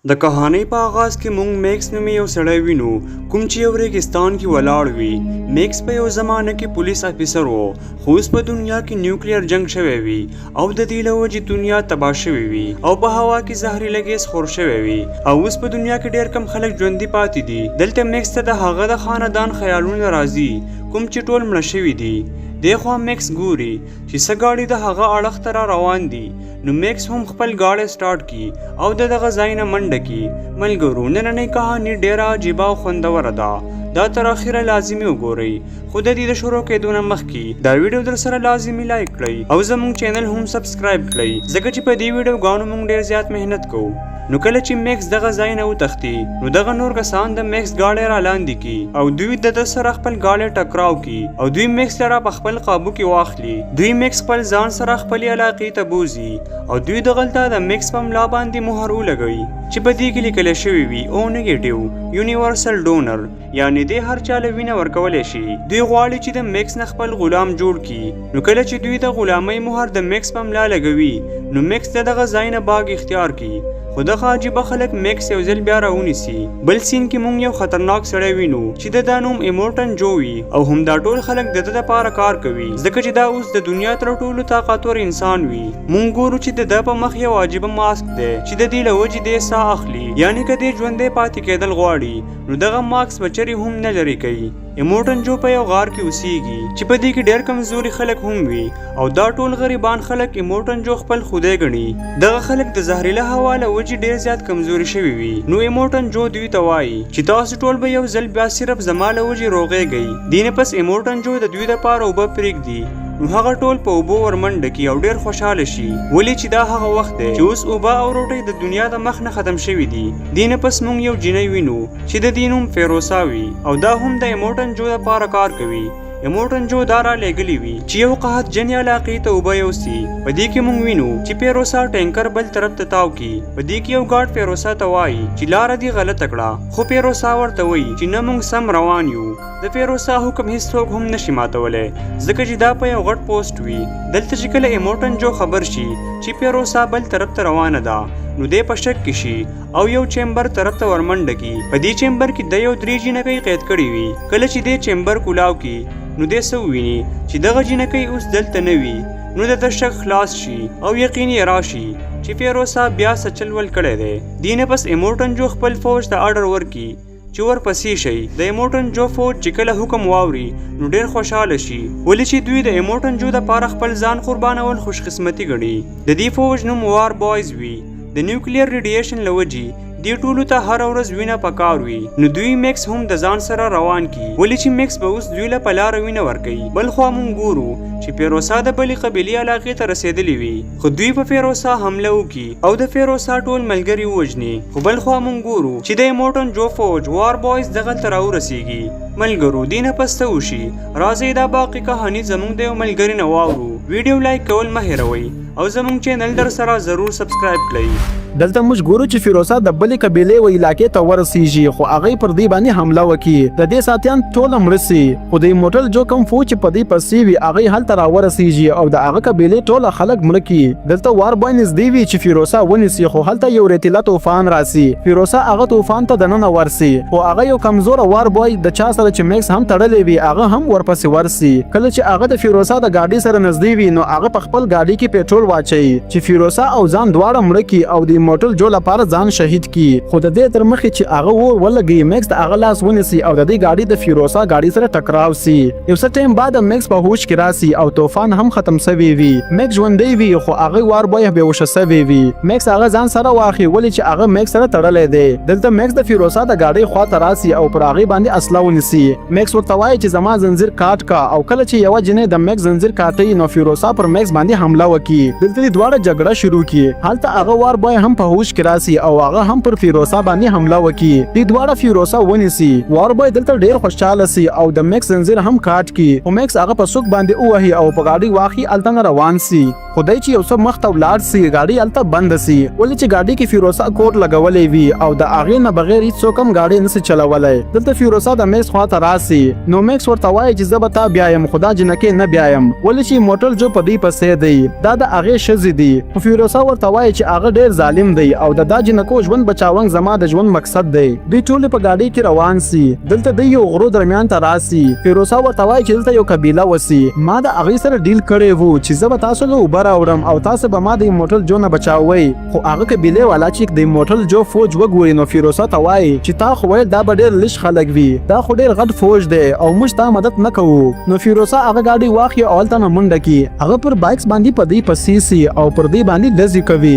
د کهانۍ په آغاز کې مونږ میکس نومې یو سړی وینو کوم چې یو ریګستان کې ولاړ وي. میکس په یو زمانه کې پولیس افیسر و خو اوس په دنیا کې نیوکلیر جنگ شوی وي او د دې له وجې دنیا تباه شوې وي او په هوا کې زهرجن ګیس خور شوی وي او اوس په دنیا کې ډېر کم خلک ژوندي پاتې دي. دلته میکس ته د هغه د خاندان خیالونه راځي کوم چې ټول مړه شوي دي. دخوا میکس ګوري چې څه ګاډي د هغه اړخ ته را روان دي نو میکس هم خپل ګاډی سٹارټ کی او دغه ځای نه منډه کی. ملګرو نننۍ کهاني ډیره عجیبه او خوندوره ده. دا تر اخره لازمي وګورئ. خو د دې د شروع کېدو نه مخکې دا ویډیو در سره لازمي لایک کړئ او زموږ چینل هم سبسکرایب کړئ ځکه چې په دې ویډیو ګانو موږ ډیر زیات مهنت کوو. نو کله چې میکس دغه ځای نه وتښتي نو دغه نور کسان د میکس ګاډی را لاندې کی او دوی د سره خپل ګاډی ټکراو کی او دوی میکس لره په خپل قابو کې واخلي. دوی میکس خپل ځان سره خپل علاقې ته بوزي او دوی دغلته د میکس په ملا باندې مهر ولګوي چې په دې کې لیکل شوی وي او نیگیټیو یونیورسل ډونر یعنی د هر چا له وینه ورکولی شي. دوی غواړي چې د میکس نه خپل غلام جوړ کړي. نو کله چې دوی د غلامۍ مهر د میکس په ملا لګوي نو میکس دغه ځای نه باغ اختیار کړي. خو دغه عجیبه خلک میکس یو ځل بیا راونیسي. بل سین کې مونږ یو خطرناک سړی وینو چې د دا نوم ایمورټن جو وي او همدا ټول خلک د ده دپاره کار کوي ځکه چې دا اوس د دنیا تر ټولو طاقتور انسان وي. مونږ ګورو چې د ده په مخ یو عجیبه ماسک دی چې د دې له وجې دی ساه اخلي یعنی که دی ژوندی پاتې کېدل غواړي نو دغه ماسک بچري هم نه لرې کوي. ایمورټن جو په یو غار کې اوسیږي چې په دې کې ډېر کمزوري خلک هم وي او دا ټول غریبان خلک ایمورټن جو خپل خدای ګڼي. دغه خلک د زهریله هوا له وجې ډېر زیات کمزوري شوي وي. نو ایمورټن جو دوی ته وایي چې تاسو ټول به یو ځل بیا صرف زما له وجې روغېږئ. دې نه پس ایمورټن جو د دوی دپاره اوبه پرېږدي نو هغه ټول په اوبو ورمنډه کی او ډیر خوشاله شي ولې چې دا هغه وخت دی چې اوس اوبه او روټۍ د دنیا د مخ نه ختم شوي دي. دې نه پس موږ یو جینۍ وینو چې د دې نوم فیروسا وي او دا هم د ایمورټن جو دپاره کار کوي. ایمورټن جو دا را لېږلي وي چې یو قحطجنې علاقې ته اوبه یوسي. په دې کې موږ وینو چې فیروسا ټینکر بل طرف ته تاو کی. په دې کې یو ګارډ فیروسا ته وایي چې لاره دې غلطه کړه خو فیروسا ورته وایي چې نه موږ سم روان یو. د فیروسا حکم هیڅوک هم نشي ماتولی ځکه چې دا په یو غټ پوسټ وي. دلته چې کله ایمورټن جو خبر شي چې فیروسا بل طرف ته روانه ده نو دی په شک کې شي او یو چیمبر طرف ته ورمنډه کی. په دې چیمبر کې د یو 3 جینکۍ قید کړي وي. کله چې دی چیمبر کولاو کی نو دې څه وویني چې دغه جینکۍ اوس دلته نه وي نو د ده شک خلاص شي او یقین یې راشي چې فیروسا بیا څه چلول کړی دی. دې نه پس ایمورټن جو خپل فوج ته اډر ورکړي چې ورپسې شي. د ایمورټن جو فوج چې کله حکم واوري نو ډېر خوشحاله شي ولې چې دوی د ایمورټن جو دپاره خپل ځان قربانول خوشقسمتي ګڼي. د دې فوج نوم وار بوایز وي. د نیوکلیر ریډیشن له وجې دې ټولو ته هره ورځ وینه پکار وي. نو دوی میکس هم د ځان سره روان کی ولې چې میکس به اوس دوی له په لاره وینه ورکوي. بل خوا مونږ ګورو چې فیروسا د بلې قبیلې علاقې ته رسېدلې وي خو دوی په فیروسا حمله وکړي او د فیروسا ټول ملګري ووژني. خو بل خوا مونږ ګورو چې د ایمورټن جو فوج وار بوایز دغلته راورسېږي. ملګرو دې نه پس څه وشي راځئ دا باقي کهاني زموږ د یو ملګري نه واورو. ویډیو لایک کول مه هېروئ او زموږ چینل در سره ضرور سبسکرایب کړئ. دلته موږ ګورو چې فیروسا د بلې قبیلې و علاقې ته ورسیږي خو هغوی پر دې باندې حمله وکړي. د دې ساتیان ټوله مړه سي خو د ایمورټل جو کوم فوج چې په دې پسې وي هغوی هلته راورسیږي او د هغه قبیلې ټوله خلک مړه کړي. دلته وار بوای نږدې وي چې فیروسا ونیسي خو هلته یو ریتیله طوفان راسي. فیروسا هغه طوفان ته دننه ورسي خو هغه یو کمزوره وار بوای د چا سره چې میکس هم تړلی وي هغه هم ورپسې ورسي. کله چې هغه د فیروسا د ګاډي سره نږدې وي نو هغه په خپل ګاډي کې پېټرول واچوي چې فیروسا او ځان دواړه مړه کړي او د ایمورټل جو لپاره ځان شهید کی. خو د دې تر مخې چې هغه اور ولګي میکس د هغه لاس ونیسي او د دې ګاډي د فیروسا ګاډي سره ټکراو سي. یو څه ټایم بعد میکس په هوش کې راسي او طوفان هم ختم سوی وي. میکس ژوندی وي خو هغه وار بوای بېهوشه سوی وي. میکس هغه ځان سره واخلي ولې چې هغه میکس سره تړلی دی. دلته میکس د فیروسا د ګاډۍ خواته راسي او پر هغې باندې اسله ونیسي. میکس ورته وایي چې زما زنځیر کاټ کا او کله چې یوه جنۍ د میکس زنځیر کاټوي نو فیروسا پر میکس باندې حمله وکړي. دلته دې دواړه جګړه شروع کړي. هلته هغه وار بوای هم په هوش کې راسي او هغه هم پر فیروسا باندې حمله وکړي. دې دواړه فیروسا ونیسي. وار بوای دلته ډېر خوشحاله سي او د میکس زنځیر هم کاټ کړي خو میکس هغه په سوک باندې ووهي او په ګاډۍ واخلي هلته نه روان سي. خدای چې یو څه مخ ته ولاړ سي ګاډۍ هلته بنده سي ولې چې ګاډۍ کې فیروسا کوټ لګولی وي او د هغې نه بغیر هېڅوک هم ګاډۍ نسي چلولی. دلته فیروسا د میکس خواته راسي نو میکس ورته وایي چې زه به تا بیایم خو دا جنکۍ نه بیایم ولې چې موټر جو په دوی پسې دی. دا د هغه شزي دي خو فیروزه ورته وایي چې هغه ډیر ظالم دی او د دا جنکو ژوند بچاون زما د ژوند مقصد دی. دوی ټول په ګاډي کې روان سي. دلته د یو غرو درمیان ته راسي. فیروزه ورته وایي چې دلته یو قبیله وسی. ما د هغې سره ډیل کړی وو چې زه به تاسو له اوبه راوړم او تاسو به ما د موټل جو نه بچاوئ. خو هغه قبیلې والا چې د موټل جو فوج وګوري نو فیروزه ته وایي چې تا خو ویل دا به ډېر لږ خلک وي، دا خو ډېر غټ فوج دی او موږ تا مدد نه کوو. نو فیروزه هغه ګاډي واخلي او هلته نه منډه کړي. هغه پر بایکس باندې په دې پسې سي او پر دې باندې ډزې کوي.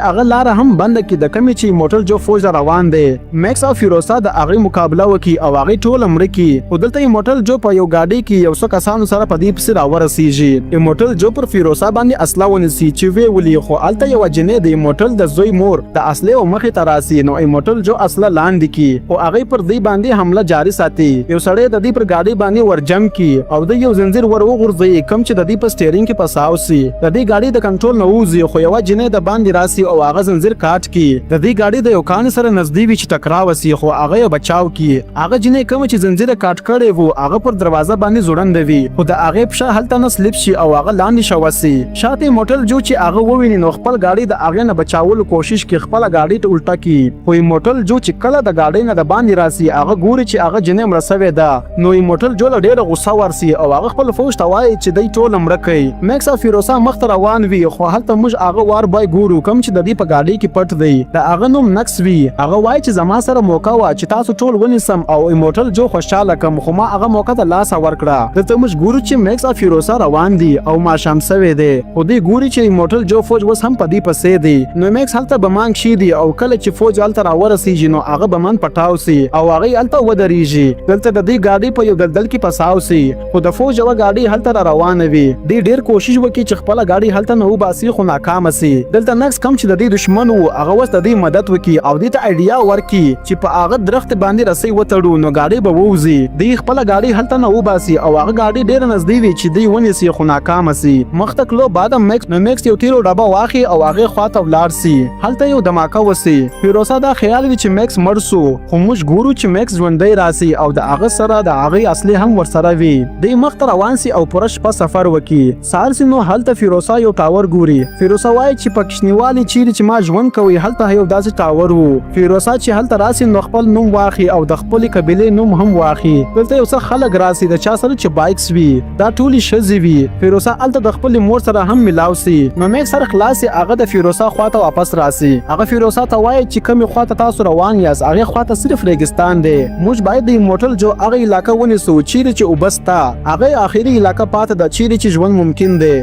هغه لاره هم بنده کړي د کمې چې موټل جو فوج روان دی. میکس او فیروزه د هغې مقابله وکړي او هغې ټول مړه کړي. خو دلته یې موټل جو په یو ګاډي کې یو څو کسانو سره په دې پسې راورسېږي. موټل جو پر فیروزه باندې اسله ونیسي چې ویې ولي. خو هلته یوه جنۍ د موټل د زوی مور د اصلې او مخې ته راسي. نو موټل جو اصله لاندې کړي او هغې پر دې باندې حمله جاري ساتي. یو سړی د دې پر ګاډي باندې ورجم کړي او د یو زنځیر ور وغورځوي کوم چې د دې په سټیرینګ کې پساو سي. د دې ګاډي د کنټرول نه ووځي خو یوه جنۍ د باندې راسي او هغه زنځیر کاټ کړي. د دې ګاډي د یو کان سره نږدې وي چې ټکراو وسي خو هغه یې بچاو کړي. هغه جنۍ کومه چې زنځیر کاټ کړی وو هغه پر دروازه باندې زوړنده وي خو د هغې پښه هلته نه سلیپ شي او هغه لاندې شوسي. شاته موټل جو چې هغه وویني نو خپل ګاډي د هغې نه بچاولو کوشش کوي، خپله ګاډي ته الټه کړي. خو موټل جو چې کله د ګاډۍ نه د باندې راسي هغه ګوري چې هغه جنۍ مړه سوې ده. نو موټل جو له ډېره غوسه ورسي او هغه خپل فوج ته وایي چې دی ټول مړه کوي. میکس او فیروزه مخ ته روان وي خو هلته موږ هغه وار بای ګورو کوم چې د دې په ګاډۍ کې پټ دی. د هغه نوم نکس وي. هغه وایي چې زما سره موقع وه چې تاسو ټول ونیسم او موټل جو خوشحاله کم خو ما هغه موقع ته لاسه ورکړه. دلته موږ ګورو چې میکس او فیروزه روان دي او ماښام سوی دی. خو دوی ګوري چې موټل جو فوج اوس هم په دې پسې دی. نو میکس هلته بمان کښېږدي او کله چې فوج هلته راورسېږي نو هغه بمان پټاو سي او هغې هلته ودرېږي. دلته د دې ګاډۍ په یو دلدل کې پساو سي خو د فوج یوه ګاډۍ هلته را روانه وي. دوی ډېر کوشش وکړي چې خپله ګاډۍ هلته نه وباسي خو ناکامه سي. دلته نکس کم چې د دې دشمن و هغه اوس د دې مدد وکړي او دې ته ایډیا ورکړي چې په هغه درخت باندې رسۍ وتړو نو ګاډۍ به ووځي. دوی خپله ګاډۍ هلته نه وباسي او هغه ګاډۍ ډېره نږدې وي چې دوی ونیسي خو ناکامه سي. مخ ته تلو بعد میکس یو تیلو ډبه واخلي او هغې خوا ته ولاړ سي. هلته یو دماکه وسي. فیروزه دا خیال وي چې میکس مړ سو خو موږ ګورو چې میکس ژوندی راسي او د هغه سره د هغې اصلي هم ورسره وي. دوی مخ ته روان سي او پوره شپه سفر وکړي. سهار سي نو هلته فیروزه یو ټاور ګوري. فیروزه وایي چې په کوچنیوالي چیرې چې ما ژوند کوي هلته یو داسې ټاور و. فیروزه چې هلته راسي نو خپل نوم واخلي او د خپلې قبیلې نوم هم واخلي. دلته یو څه خلک راسي د چا سره چې بایکس وي. دا ټولې ښځې وي. فیروزه هلته د خپلې مور سره هم ملاو سي. نو میکس سره خلاص سي هغه د فیروزه خوا ته واپس راسي. هغه فیروزه ته وایي چې کومې خوا ته تاسو روان یاست هغې خوا ته صرف ریګستان دی. موږ باید د موټل جو هغه علاقه ونیسو چیرې چې اوبه سته. هغه آخري علاقه پاته ده چیرې چې ژوند ممکن دی.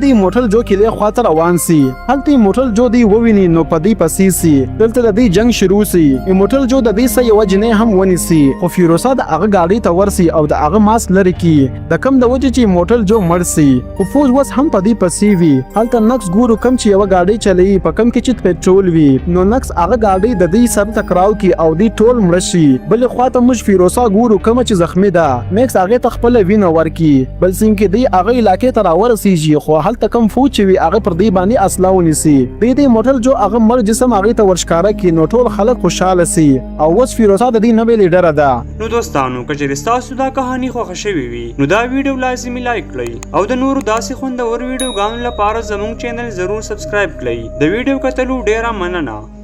دی موټل جو کلي خوا ته روان سي. هلته موټل جو دی وویني نو په دې پسې سي. دلته د دې جنګ شروع سي. موټل جو د دې سه یوه جنۍ هم ونیسي خو فیروزه د هغه ګاډۍ ته ورسي او د هغه ماسک لرې کړي د کوم د وجې چې موټل جو مړ سي. خو فوج اوس هم په دې پسې وي. هلته نکس ګورو کوم چې یوه ګاډۍ چلوي په کوم کې چې پټرول وي. نو نکس هغه ګاډۍ د دې سره ټکراو کړي او دوی ټول مړه شي. بلې خوا ته موږ فیروزه ګورو کومه چې زخمي ده. میکس هغې ته خپله وینه ورکړي. بل سیم کې دوی هغه علاقې ته راورسېږي خو هلته کوم فوج چې وي هغه پر دې باندې اسله ونیسي. دې موټل جو هغه مړ جسم هغې ته ورښکاره کړي نو ټول خلک خوشحاله سي او اوس فیروزه د دې نوې لیډره ده. نو دوستانو که چېرې ستاسو دا کهاني خوښه شوې وي نو دا ویډیو لازمي لایک کړئ او د نورو داسې خوندور ویډیوګانو لپاره زموږ چینل ضرور سبسکرایب کړئ. د ویډیو کتلو ډېره مننه.